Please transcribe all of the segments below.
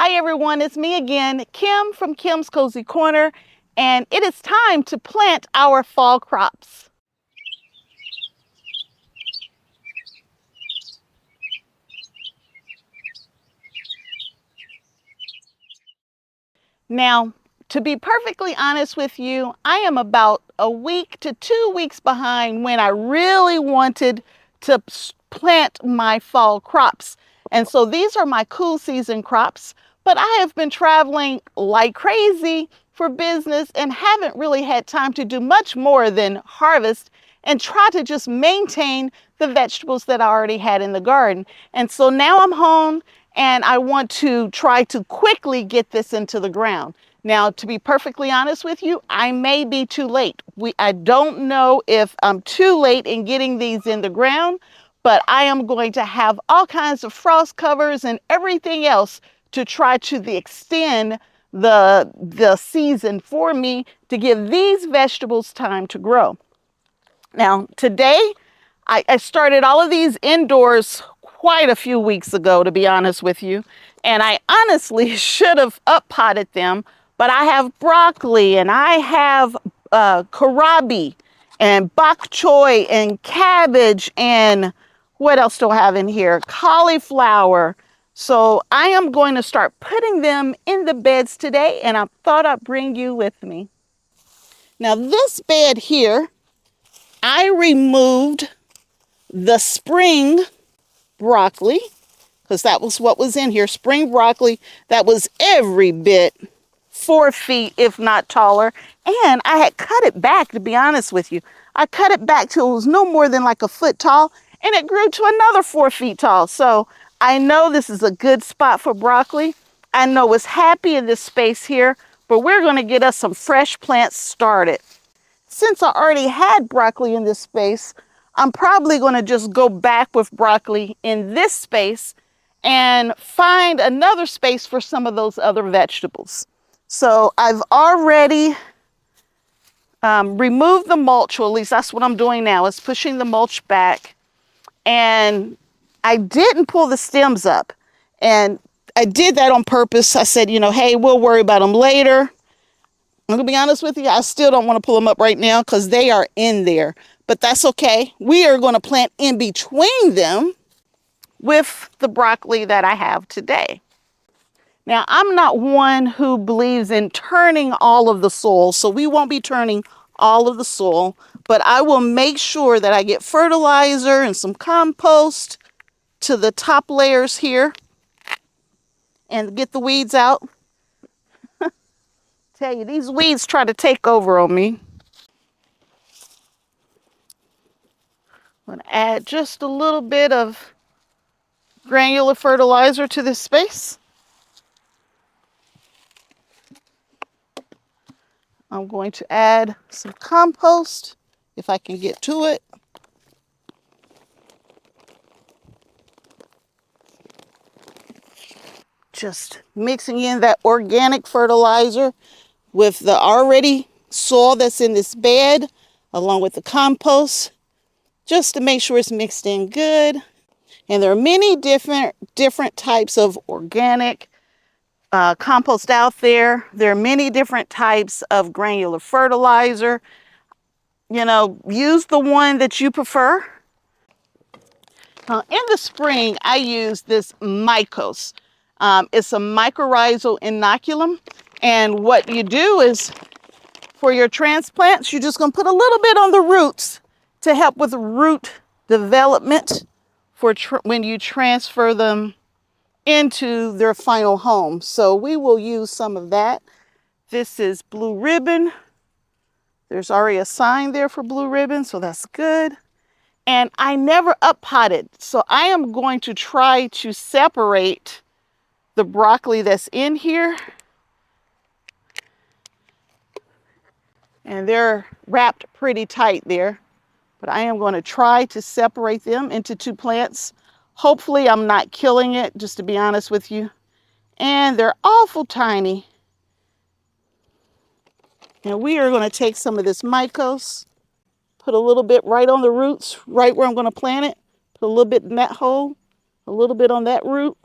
Hi everyone, it's me again, Kim from Kim's Cozy Corner, and it is time to plant our fall crops. Now, to be perfectly honest with you, I am about a week to 2 weeks behind when I really wanted to plant my fall crops. And so these are my cool season crops, but I have been traveling like crazy for business and haven't really had time to do much more than harvest and try to just maintain the vegetables that I already had in the garden. And so now I'm home and I want to try to quickly get this into the ground. Now, to be perfectly honest with you, I may be too late. I don't know if I'm too late in getting these in the ground, but I am going to have all kinds of frost covers and everything else to try to extend the season for me to give these vegetables time to grow. Now, today, I started all of these indoors quite a few weeks ago, to be honest with you, and I honestly should have up-potted them, but I have broccoli and I have kohlrabi and bok choy and cabbage and what else do I have in here? Cauliflower. So I am going to start putting them in the beds today, and I thought I'd bring you with me. Now this bed here, I removed the spring broccoli because that was what was in here. Spring broccoli that was every bit 4 feet, if not taller. And I had cut it back, to be honest with you. I cut it back till it was no more than like a foot tall, and it grew to another 4 feet tall. So I know this is a good spot for broccoli. I know it's happy in this space here, but we're going to get us some fresh plants started. Since I already had broccoli in this space, I'm probably going to just go back with broccoli in this space and find another space for some of those other vegetables. So I've already removed the mulch, or at least that's what I'm doing now, is pushing the mulch back. And I didn't pull the stems up. And I did that on purpose. I said, hey, we'll worry about them later. I'm going to be honest with you, I still don't want to pull them up right now because they are in there. But that's okay. We are going to plant in between them with the broccoli that I have today. Now, I'm not one who believes in turning all of the soil, so we won't be turning all of the soil, but I will make sure that I get fertilizer and some compost to the top layers here and get the weeds out. Tell you, these weeds try to take over on me. I'm going to add just a little bit of granular fertilizer to this space. I'm going to add some compost if I can get to it. Just mixing in that organic fertilizer with the already soil that's in this bed, along with the compost, just to make sure it's mixed in good. And there are many different types of organic compost out there. There are many different types of granular fertilizer. Use the one that you prefer. In the spring, I use this mycos. It's a mycorrhizal inoculum. And what you do is, for your transplants, you're just going to put a little bit on the roots to help with root development for when you transfer them into their final home. So we will use some of that. This is blue ribbon. There's already a sign there for blue ribbon, so that's good. And I never up-potted, so I am going to try to separate the broccoli that's in here. And they're wrapped pretty tight there, but I am going to try to separate them into 2 plants. Hopefully I'm not killing it, just to be honest with you. And they're awful tiny. And we are going to take some of this mycos, put a little bit right on the roots, right where I'm going to plant it. Put a little bit in that hole, a little bit on that root.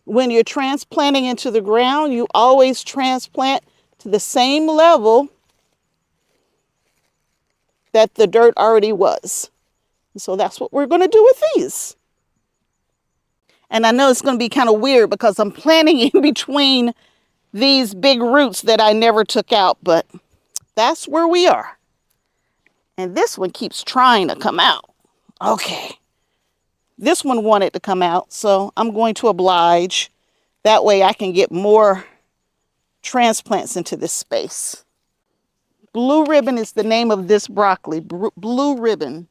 When you're transplanting into the ground, you always transplant to the same level that the dirt already was. So that's what we're going to do with these. And I know it's going to be kind of weird because I'm planting in between these big roots that I never took out, but that's where we are. And this one keeps trying to come out. Okay. This one wanted to come out, so I'm going to oblige. That way I can get more transplants into this space. Blue Ribbon is the name of this broccoli. Blue Ribbon.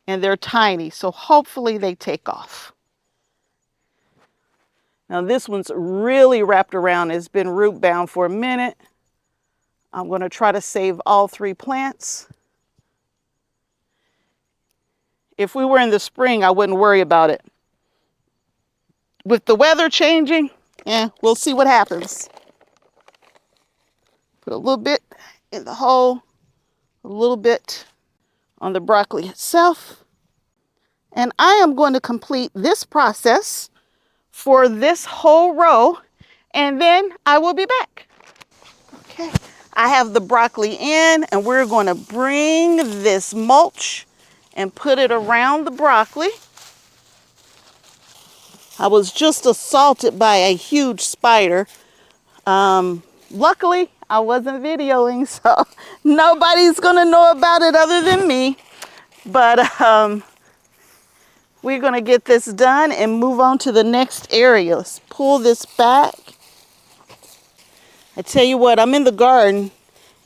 And they're tiny, so hopefully they take off. Now this one's really wrapped around. It's been root bound for a minute. I'm going to try to save all 3 plants. If we were in the spring, I wouldn't worry about it. With the weather changing, we'll see what happens. Put a little bit in the hole, a little bit on the broccoli itself. And I am going to complete this process for this whole row, and then I will be back. Okay, I have the broccoli in, and we're going to bring this mulch and put it around the broccoli. I was just assaulted by a huge spider. Luckily, I wasn't videoing, so nobody's gonna know about it other than me. But we're gonna get this done and move on to the next area. Let's pull this back. I tell you what, I'm in the garden,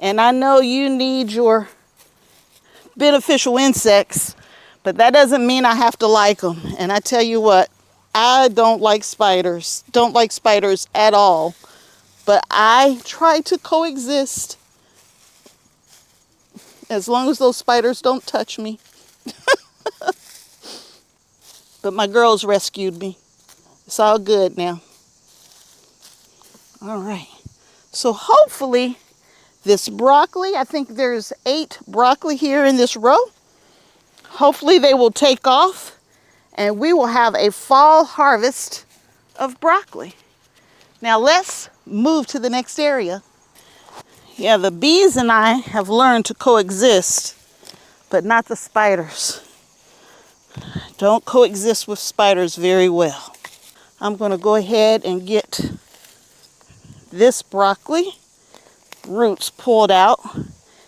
and I know you need your beneficial insects, but that doesn't mean I have to like them. And I tell you what, I don't like spiders. Don't like spiders at all. But I try to coexist as long as those spiders don't touch me. But my girls rescued me. It's all good now. All right. So hopefully this broccoli, I think there's 8 broccoli here in this row. Hopefully they will take off and we will have a fall harvest of broccoli. Now let's move to the next area. Yeah, the bees and I have learned to coexist, but not the spiders. Don't coexist with spiders very well. I'm going to go ahead and get this broccoli roots pulled out.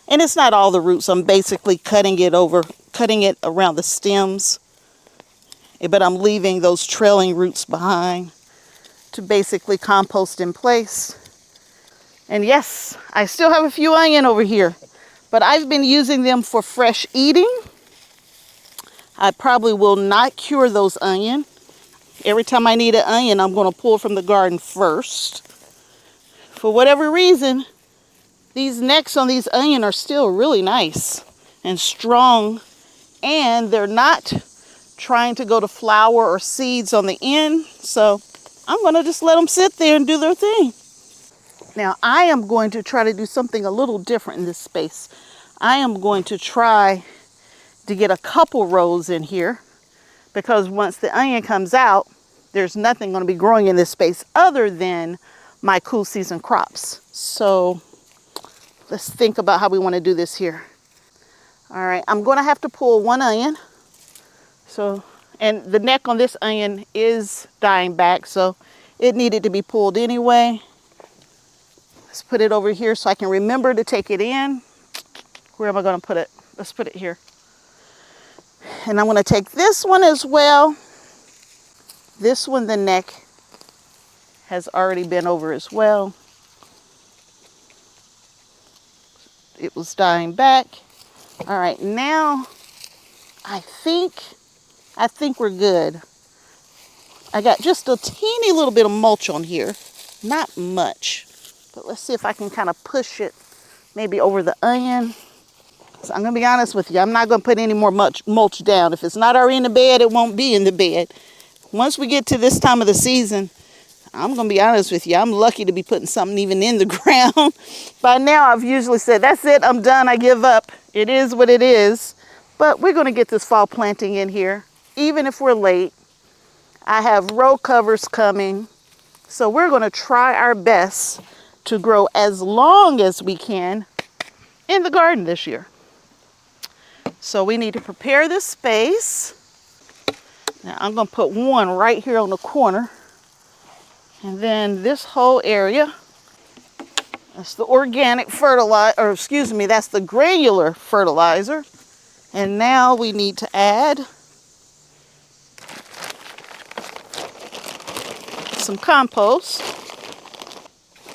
And it's not all the roots. I'm basically cutting it around the stems. But I'm leaving those trailing roots behind to basically compost in place. And yes, I still have a few onion over here, but I've been using them for fresh eating. I probably will not cure those onion. Every time I need an onion, I'm going to pull from the garden first. For whatever reason, these necks on these onion are still really nice and strong, and they're not trying to go to flower or seeds on the end. So I'm going to just let them sit there and do their thing. Now I am going to try to do something a little different in this space. I am going to try to get a couple rows in here, because once the onion comes out, there's nothing going to be growing in this space other than my cool season crops. So let's think about how we want to do this here. All right, I'm going to have to pull one onion. So, and the neck on this onion is dying back, so it needed to be pulled anyway. Let's put it over here so I can remember to take it in. Where am I going to put it? Let's put it here. And I'm going to take this one as well. This one, the neck has already been over as well. It was dying back. All right, now I think we're good. I got just a teeny little bit of mulch on here, not much, but let's see if I can kind of push it maybe over the onion. So I'm gonna be honest with you, I'm not gonna put any more mulch down. If it's not already in the bed, it won't be in the bed. Once we get to this time of the season, I'm gonna be honest with you, I'm lucky to be putting something even in the ground. By now I've usually said, that's it, I'm done, I give up. It is what it is. But we're gonna get this fall planting in here, even if we're late. I have row covers coming. So we're going to try our best to grow as long as we can in the garden this year. So we need to prepare this space. Now I'm going to put one right here on the corner. And then this whole area, that's the organic fertilizer, or excuse me, that's the granular fertilizer. And now we need to add some compost.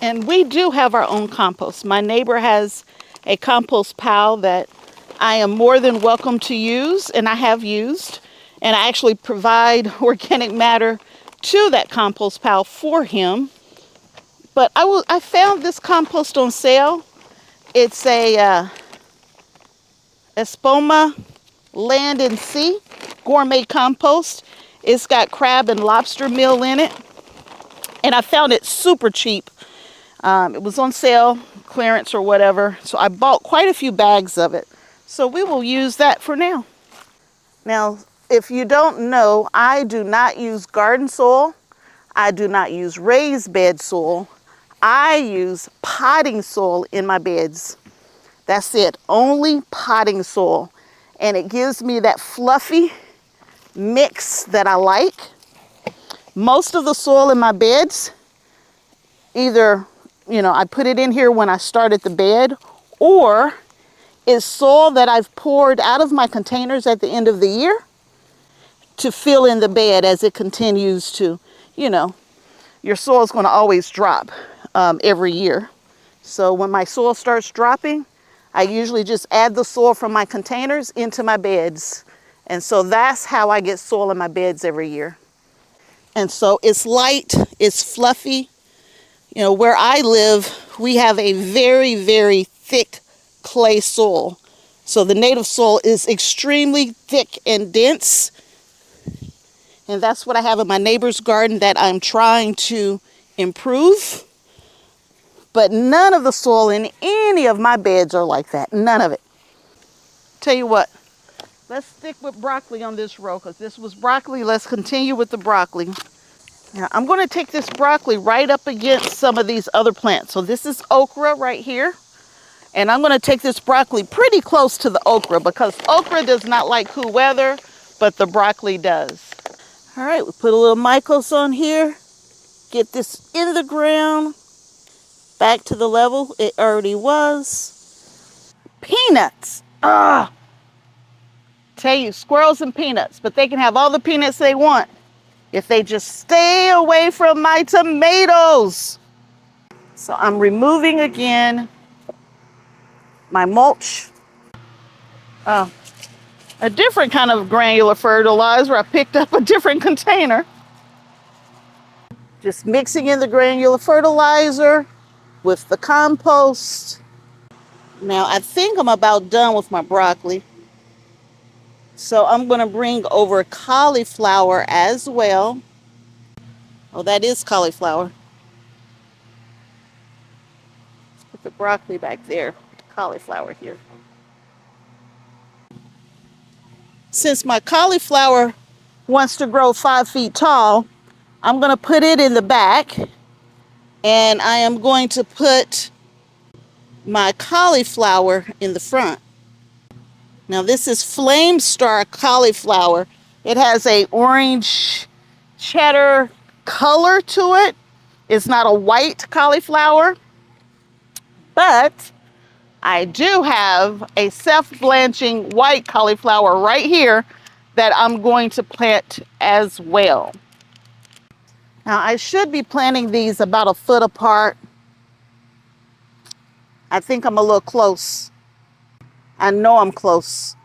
And we do have our own compost. My neighbor has a compost pile that I am more than welcome to use, and I have used. And I actually provide organic matter to that compost pile for him. But I found this compost on sale. It's a Espoma Land and Sea gourmet compost. It's got crab and lobster meal in it. And I found it super cheap. It was on sale, clearance or whatever. So I bought quite a few bags of it. So we will use that for now. Now, if you don't know, I do not use garden soil. I do not use raised bed soil. I use potting soil in my beds. That's it, only potting soil. And it gives me that fluffy mix that I like. Most of the soil in my beds, either, I put it in here when I started the bed, or is soil that I've poured out of my containers at the end of the year to fill in the bed as it continues to, your soil is going to always drop every year. So when my soil starts dropping, I usually just add the soil from my containers into my beds. And so that's how I get soil in my beds every year. And so it's light, it's fluffy. Where I live, we have a very, very thick clay soil. So the native soil is extremely thick and dense. And that's what I have in my neighbor's garden that I'm trying to improve. But none of the soil in any of my beds are like that. None of it. Tell you what, let's stick with broccoli on this row because this was broccoli. Let's continue with the broccoli. Now I'm going to take this broccoli right up against some of these other plants. So this is okra right here. And I'm going to take this broccoli pretty close to the okra because okra does not like cool weather, but the broccoli does. All right, we put a little mycos on here. Get this in the ground. Back to the level it already was. Peanuts. Tell you, squirrels and peanuts, but they can have all the peanuts they want if they just stay away from my tomatoes. So I'm removing again my mulch. A different kind of granular fertilizer. I picked up a different container. Just mixing in the granular fertilizer with the compost. Now I think I'm about done with my broccoli. So I'm going to bring over cauliflower as well. Oh, that is cauliflower. Put the broccoli back there. Cauliflower here. Since my cauliflower wants to grow 5 feet tall, I'm going to put it in the back. And I am going to put my cauliflower in the front. Now this is Flame Star cauliflower. It has a orange cheddar color to it. It's not a white cauliflower, but I do have a self-blanching white cauliflower right here that I'm going to plant as well. Now I should be planting these about a foot apart. I think I'm a little close. I know I'm close,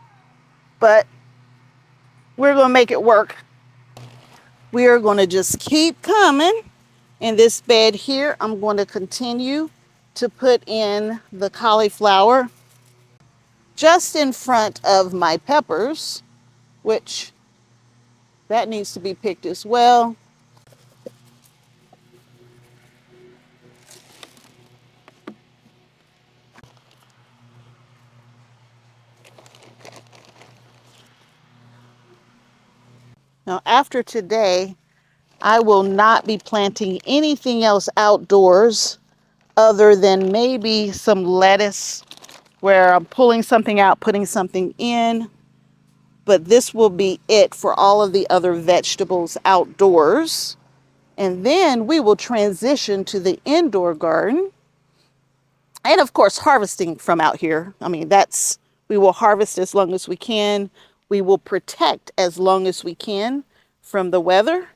but we're going to make it work. We are going to just keep coming. In this bed here, I'm going to continue to put in the cauliflower just in front of my peppers, which that needs to be picked as well. Now, after today, I will not be planting anything else outdoors other than maybe some lettuce where I'm pulling something out, putting something in. But this will be it for all of the other vegetables outdoors. And then we will transition to the indoor garden. And of course, harvesting from out here. I mean, we will harvest as long as we can. We will protect as long as we can from the weather.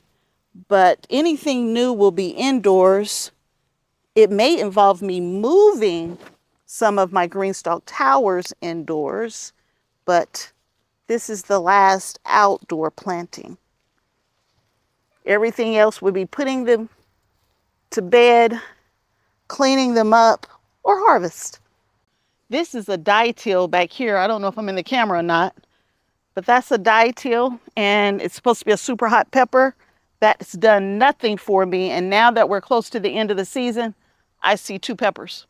But anything new will be indoors. It may involve me moving some of my GreenStalk towers indoors, but this is the last outdoor planting. Everything else would be putting them to bed, cleaning them up, or harvest. This is a datil back here. I don't know if I'm in the camera or not, but that's a datil, and it's supposed to be a super hot pepper. That's done nothing for me, and now that we're close to the end of the season, I see 2 peppers.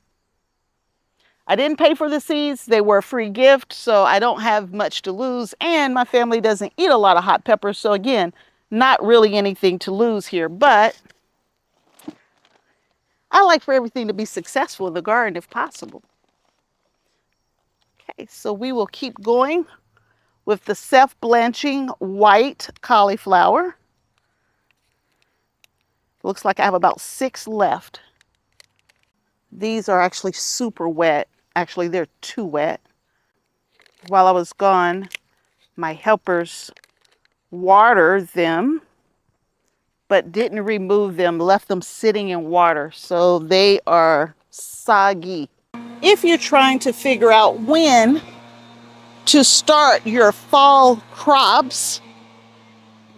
I didn't pay for the seeds. They were a free gift, so I don't have much to lose, and my family doesn't eat a lot of hot peppers, so again, not really anything to lose here, but I like for everything to be successful in the garden if possible. Okay, so we will keep going with the self-blanching white cauliflower. Looks like I have about 6 left. These are actually super wet. Actually, they're too wet. While I was gone, my helpers watered them, but didn't remove them, left them sitting in water. So they are soggy. If you're trying to figure out when to start your fall crops,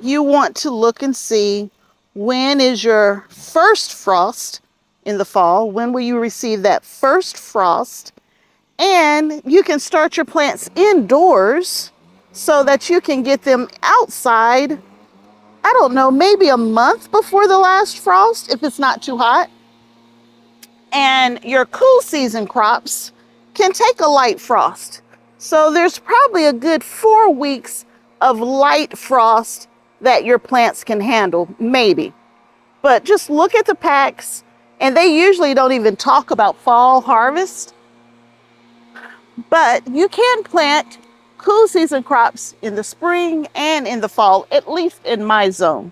you want to look and see when is your first frost in the fall. When will you receive that first frost? And you can start your plants indoors so that you can get them outside, I don't know, maybe a month before the last frost if it's not too hot. And your cool season crops can take a light frost. So there's probably a good 4 weeks of light frost that your plants can handle, maybe. But just look at the packs, and they usually don't even talk about fall harvest. But you can plant cool season crops in the spring and in the fall, at least in my zone.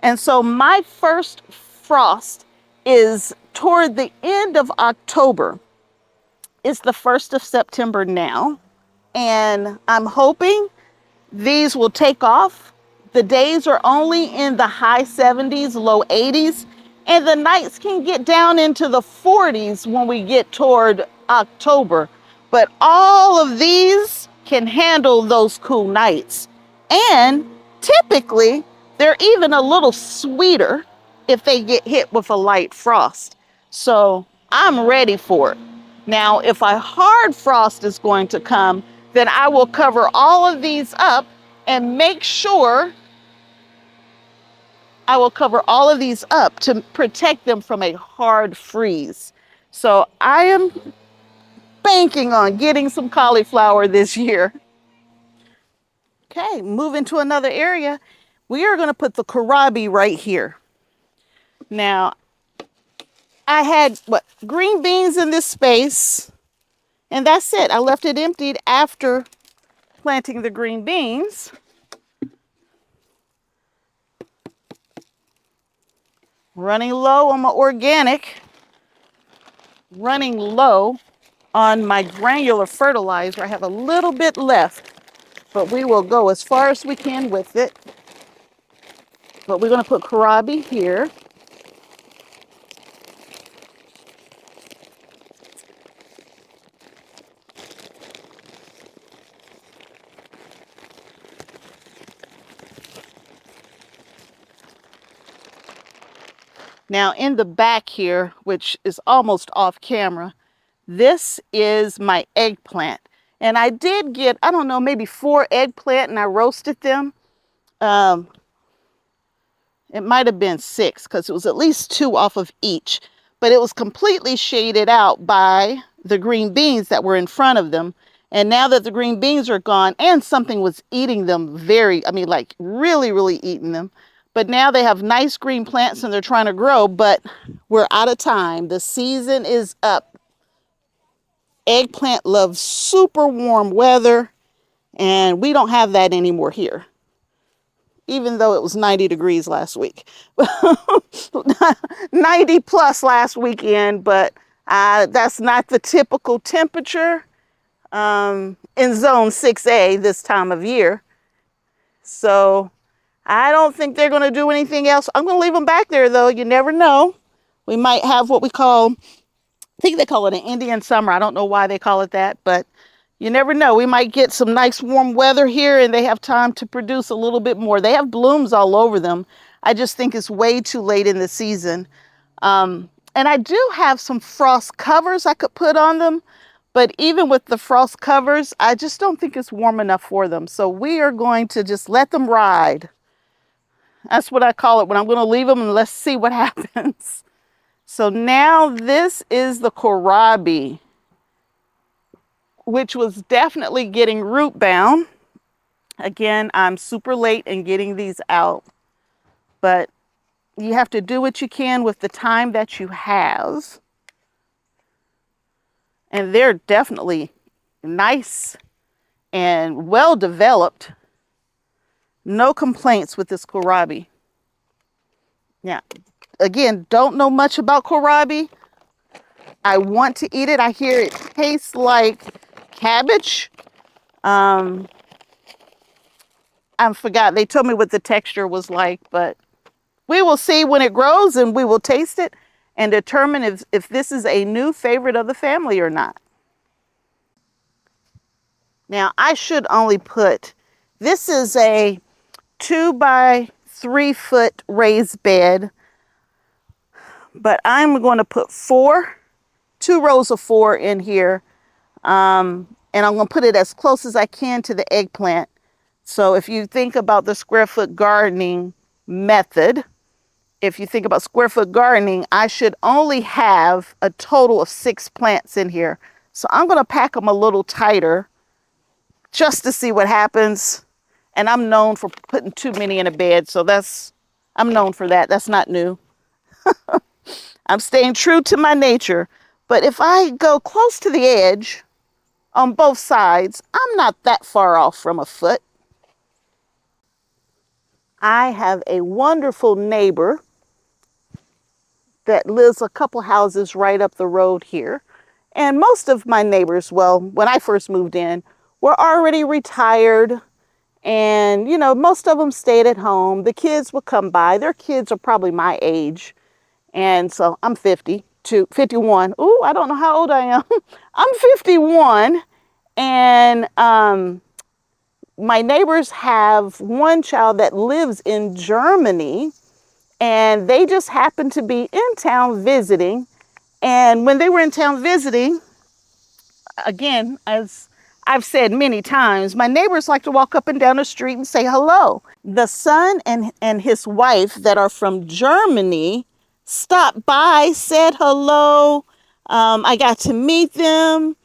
And so my first frost is toward the end of October. It's the 1st of September now. And I'm hoping these will take off. The days are only in the high 70s, low 80s, and the nights can get down into the 40s when we get toward October. But all of these can handle those cool nights. And typically, they're even a little sweeter if they get hit with a light frost. So I'm ready for it. Now, if a hard frost is going to come, then I will cover all of these up and make sure I will cover all of these up to protect them from a hard freeze. So I am banking on getting some cauliflower this year. Okay, moving to another area. We are going to put the kohlrabi right here. Now, I had green beans in this space, and that's it. I left it emptied after planting the green beans. Running low on my organic, running low on my granular fertilizer. I have a little bit left, but we will go as far as we can with it. But we're going to put kohlrabi here. Now in the back here, which is almost off camera, this is my eggplant. And I did get, I don't know, maybe 4 eggplant, and I roasted them. It might have been 6 because it was at least 2 off of each. But it was completely shaded out by the green beans that were in front of them. And now that the green beans are gone and something was eating them really, really eating them, But now they have nice green plants and they're trying to grow, but we're out of time. The season is up. Eggplant loves super warm weather, and we don't have that anymore here, even though it was 90 degrees last week. 90 plus last weekend, but that's not the typical temperature in zone 6A this time of year. So I don't think they're going to do anything else. I'm going to leave them back there, though. You never know. We might have what we call, I think they call it an Indian summer. I don't know why they call it that, but you never know. We might get some nice warm weather here and they have time to produce a little bit more. They have blooms all over them. I just think it's way too late in the season. And I do have some frost covers I could put on them, but even with the frost covers, I just don't think it's warm enough for them. So we are going to just let them ride. That's what I call it, when I'm going to leave them and let's see what happens. So now this is the kohlrabi, which was definitely getting root bound. Again, I'm super late in getting these out, but you have to do what you can with the time that you have. And they're definitely nice and well developed. No complaints with this kohlrabi. Yeah, again, don't know much about kohlrabi. I want to eat it. I hear it tastes like cabbage. I forgot. They told me what the texture was like, but we will see when it grows and we will taste it and determine if this is a new favorite of the family or not. Now, I should only put, this is a 2 by 3 foot raised bed, but I'm going to put 2 rows of 4 in here. And I'm going to put it as close as I can to the eggplant. So if you think about the square foot gardening method, if you think about square foot gardening, I should only have a total of 6 plants in here. So I'm going to pack them a little tighter just to see what happens. And I'm known for putting too many in a bed. So I'm known for that. That's not new. I'm staying true to my nature. But if I go close to the edge on both sides, I'm not that far off from a foot. I have a wonderful neighbor that lives a couple houses right up the road here. And most of my neighbors, well, when I first moved in, were already retired. And, you know, most of them stayed at home. The kids would come by. Their kids are probably my age. And so I'm 51. Ooh, I don't know how old I am. I'm 51. And my neighbors have one child that lives in Germany, and they just happened to be in town visiting. And when they were in town visiting, again, as I've said many times, my neighbors like to walk up and down the street and say hello. The son and his wife that are from Germany stopped by, said hello. I got to meet them.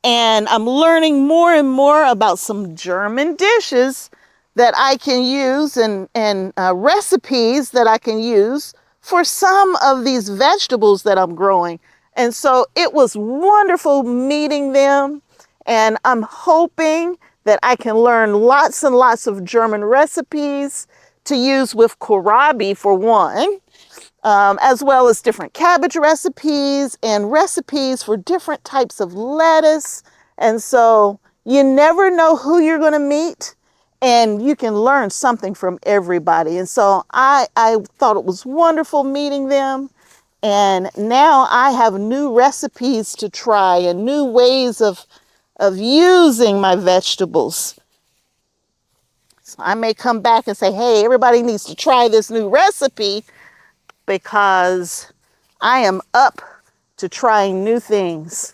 And I'm learning more and more about some German dishes that I can use and recipes that I can use for some of these vegetables that I'm growing. And so it was wonderful meeting them. And I'm hoping that I can learn lots and lots of German recipes to use with kohlrabi for one. As well as different cabbage recipes and recipes for different types of lettuce. And so you never know who you're going to meet, and you can learn something from everybody. And so I thought it was wonderful meeting them. And now I have new recipes to try and new ways of using my vegetables. So I may come back and say, hey, everybody needs to try this new recipe, because I am up to trying new things.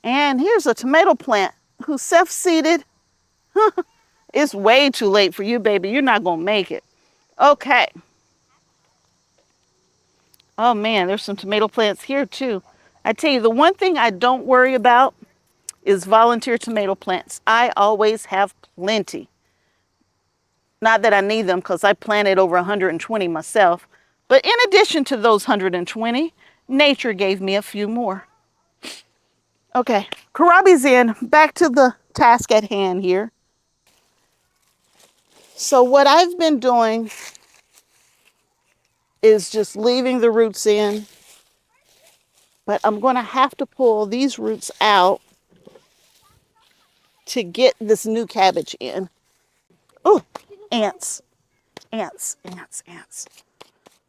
And here's a tomato plant who's self-seeded. It's way too late for you, baby. You're not going to make it. Okay. Oh, man, there's some tomato plants here, too. I tell you, the one thing I don't worry about is volunteer tomato plants. I always have plenty. Not that I need them because I planted over 120 myself. But in addition to those 120, nature gave me a few more. Okay, kohlrabi's in. Back to the task at hand here. So what I've been doing is just leaving the roots in. But I'm going to have to pull these roots out to get this new cabbage in. Oh, ants, ants, ants, ants.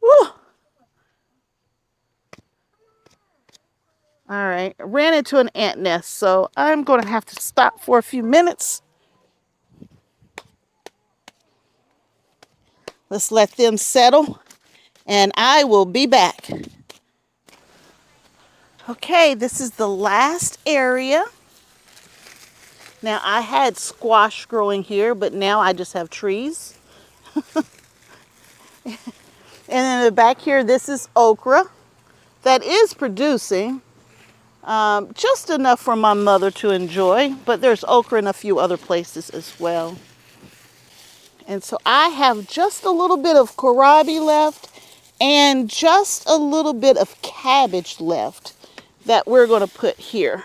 Woo. All right, I ran into an ant nest, so I'm going to have to stop for a few minutes. Let's let them settle, and I will be back. Okay, this is the last area. Now, I had squash growing here, but now I just have trees. And in the back here, this is okra that is producing. Just enough for my mother to enjoy, but there's okra in a few other places as well. And so I have just a little bit of kohlrabi left and just a little bit of cabbage left that we're going to put here.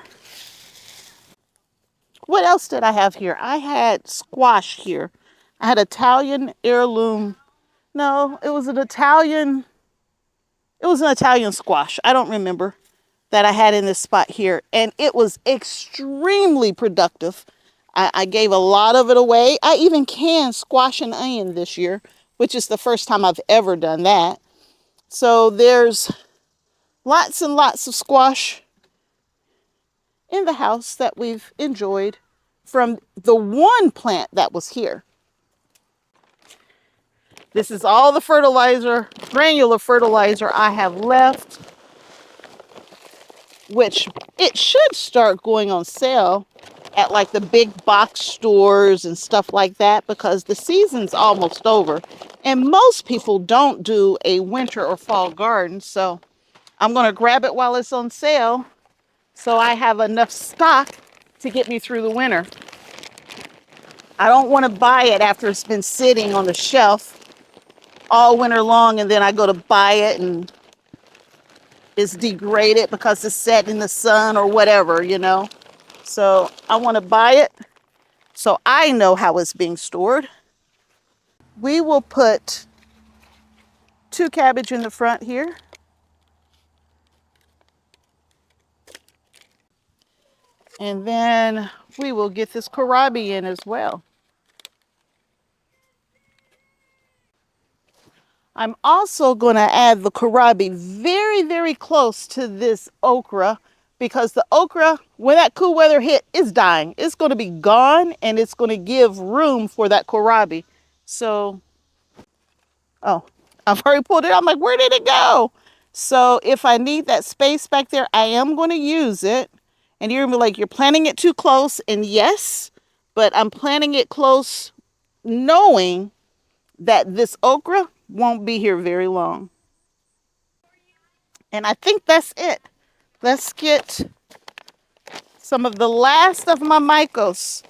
What else did I have here? I had squash here. I had Italian heirloom. No, it was an Italian squash. I don't remember. That I had in this spot here, and it was extremely productive. I gave a lot of it away. I even canned squash and onion this year, which is the first time I've ever done that. So there's lots and lots of squash in the house that we've enjoyed from the one plant that was here. This is all the fertilizer, granular fertilizer I have left, which it should start going on sale at like the big box stores and stuff like that because the season's almost over and most people don't do a winter or fall garden. So I'm going to grab it while it's on sale so I have enough stock to get me through the winter. I don't want to buy it after it's been sitting on the shelf all winter long and then I go to buy it and it's degraded because it's set in the sun or whatever, you know. So I want to buy it so I know how it's being stored. We will put 2 cabbage in the front here. And then we will get this kohlrabi in as well. I'm also going to add the kohlrabi very, very close to this okra because the okra, when that cool weather hit, is dying. It's going to be gone and it's going to give room for that kohlrabi. So, oh, I've already pulled it out. I'm like, where did it go? So if I need that space back there, I am going to use it. And you're going to be like, you're planting it too close. And yes, but I'm planting it close knowing that this okra won't be here very long. And I think that's it. Let's get some of the last of my mycos.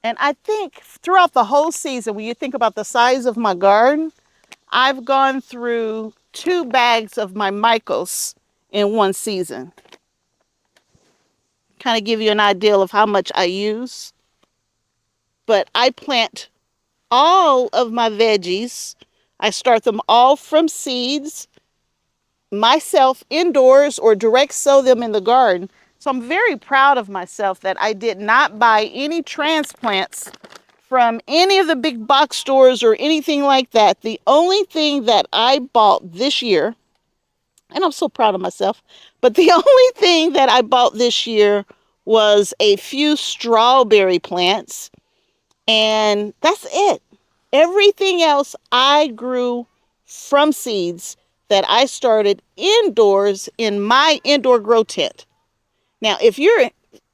And I think throughout the whole season, when you think about the size of my garden, I've gone through 2 bags of my mycos in one season. Kind of give you an idea of how much I use. But I plant all of my veggies. I start them all from seeds myself indoors or direct sow them in the garden. So I'm very proud of myself that I did not buy any transplants from any of the big box stores or anything like that. The only thing that I bought this year, and I'm so proud of myself, but the only thing that I bought this year was a few strawberry plants, and that's it. Everything else I grew from seeds that I started indoors in my indoor grow tent. Now, if you're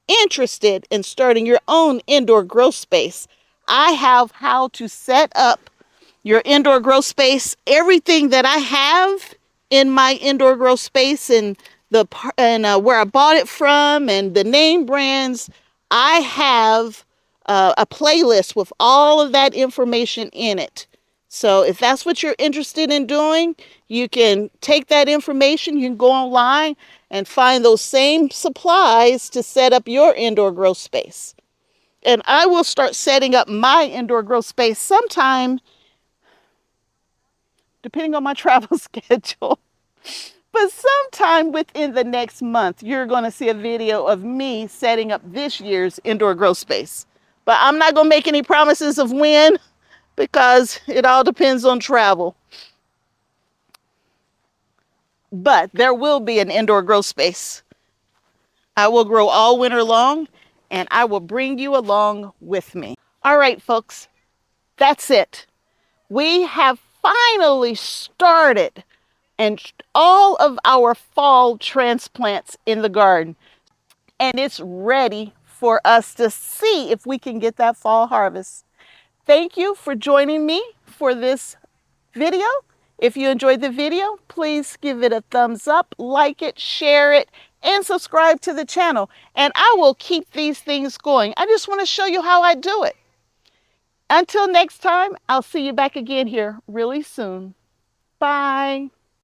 interested in starting your own indoor grow space, I have how to set up your indoor grow space. Everything that I have in my indoor grow space and where I bought it from and the name brands, I have a playlist with all of that information in it. So if that's what you're interested in doing, you can take that information, you can go online and find those same supplies to set up your indoor grow space. And I will start setting up my indoor grow space sometime, depending on my travel schedule. But sometime within the next month, you're going to see a video of me setting up this year's indoor grow space. But I'm not going to make any promises of when, because it all depends on travel. But there will be an indoor grow space. I will grow all winter long, and I will bring you along with me. All right, folks, that's it. We have finally started and all of our fall transplants in the garden. And it's ready for us to see if we can get that fall harvest. Thank you for joining me for this video. If you enjoyed the video, please give it a thumbs up, like it, share it, and subscribe to the channel. And I will keep these things going. I just want to show you how I do it. Until next time, I'll see you back again here really soon. Bye.